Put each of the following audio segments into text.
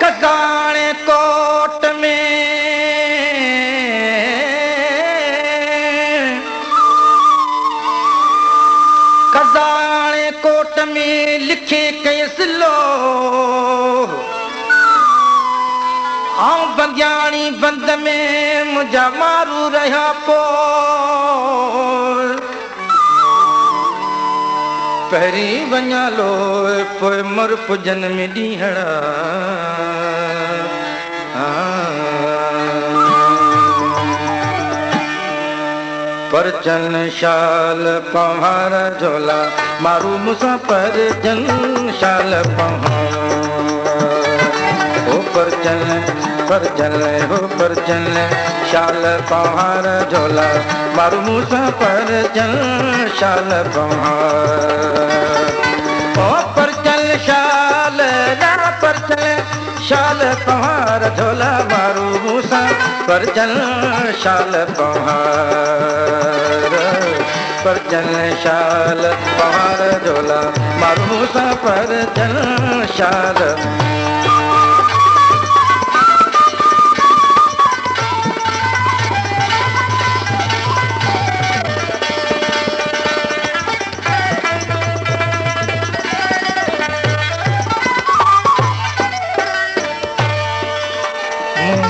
कगाणे कोट में कगाणे कोट में लिखे कयस लो आऊं बंदियाणी बंद में मुझा मारू रहा पो पहरी वञा लो पोइ मर पुजन में ॾींहड़ा परचन शाल पहाड़ झोला मारू मुसा परचन शाल पहाड़ हो परचन परचन हो परचन शाल पहाड़ झोला मारू मुसा परचन शाल पहाड़ ओ परचन शाल ना परचन शाल पहाड़ झोला मारू मुसा परचन शाल पहाड़ परचन शाल पहाड़ झोला मारू मुसा परचन शाल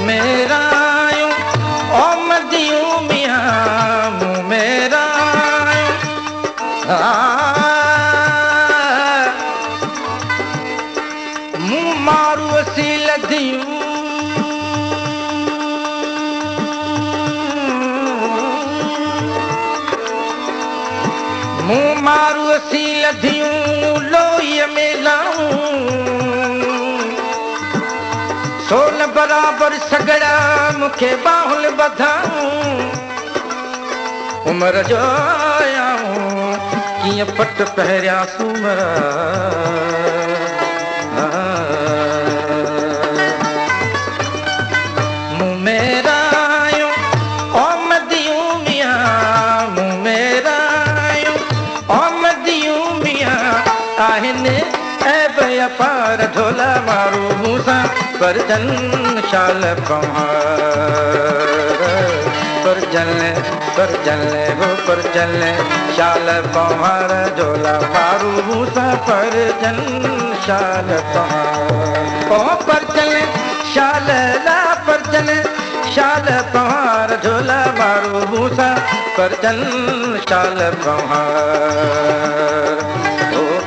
मेरा ओ मदियूं मियां मुँह मेरा मुँह मारू असी लदियूं मुँह मारू असी लदियूं लोई में लाऊं सोन बराबर सगड़ा मुखे बाहुल बधाऊं उमर जो आयाऊं किए पट पहरिया सुमरा मुँह मेरा ओ मदियूं मियां मुँह मेरा ओ मदियूं मियां आहिनि ऐब अपार झोला मारू मूसा परचन शाल पहाड़ परचन परचन हो परचन शाल पहाड़ झोला मारू मूसा परचन शाल पहाड़ ओ परचन शाल ला परचन शाल पहाड़ झोला मारू मूसा परचन शाल पहाड़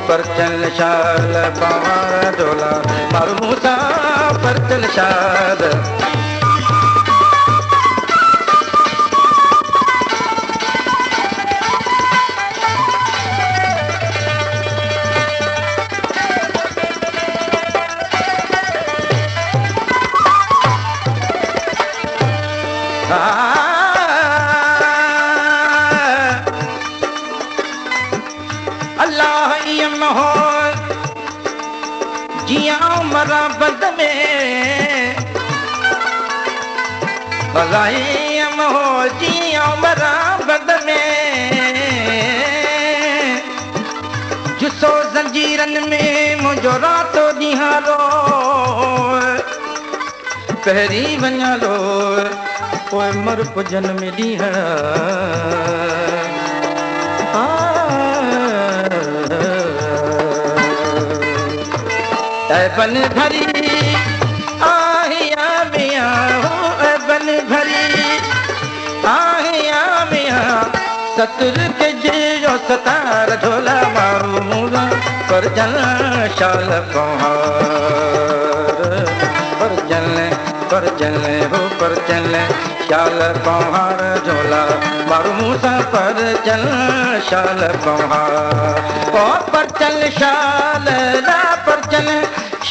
परचन शाल पहाड़ झोला मारू मूसा परचन शाल अल्लाह इयम हो जियां मरा बंद में अल्लाह इयम हो जियां मरा बंद में जुसो जंजीरन में मुझो रातो ॾींहारो पहिरी वञा लो पोइ मर पुजन में ॾींहड़ा बन भरी आहिया मियां हो बन भरी आहिया मियां सतर के जो सतार झोला मारू मूला परचन शाल पहाड़ परचन हो परचन शाल पहाड़ झोला मारू मूसा परचन शाल पहाड़ ओ परचन शाल ला परचन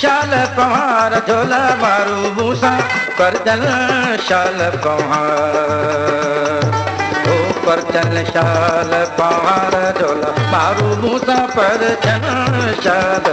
शाल पहाड़ झोला मारू मूसा परचन शाल पहाड़ ओ परचन चल शाल पवार झोला मारू मूसा पर चल शाल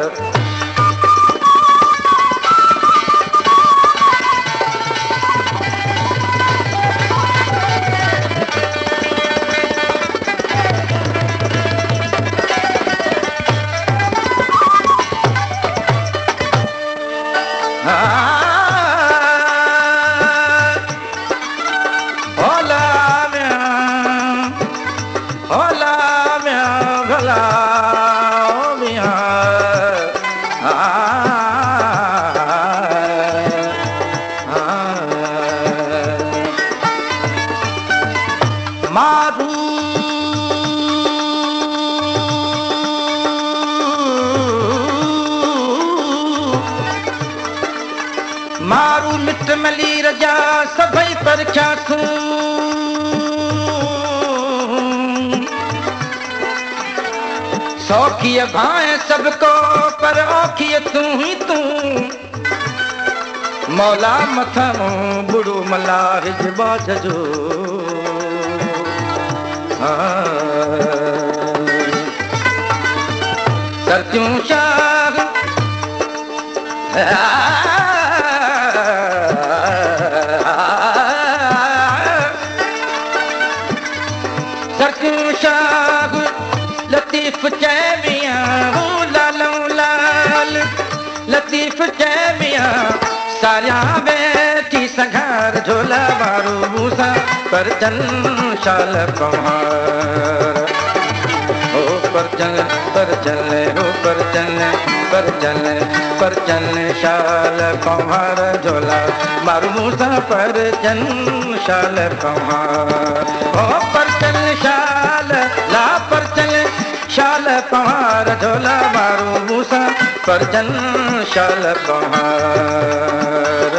मारू मिट मली रजा सभई पर ख्यासूं सौखिय भाए सबको पर औखिय तू ही तू मौला मथां बुढ़ो मलाह बाज जो सरजूं शाह सरजूं शाह लतीफ चैमिया लालो लाल लतीफ चैमिया सारिया बैठी संघार झोला मारू मूसा पर चल शाल पवार हो पर चल हो पर चल शाल पवार झोला मारू मूसा पर चल शाल पवार हो पर चल शाल ला पर चल शाल पवार झोला मारू मूसा पर चल शाल पवार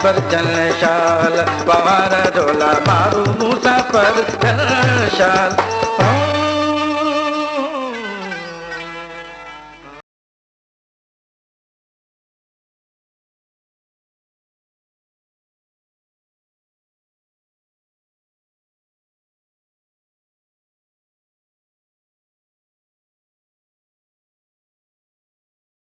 पर चल शाल पवार झोला मारू मूसा पर चल शाल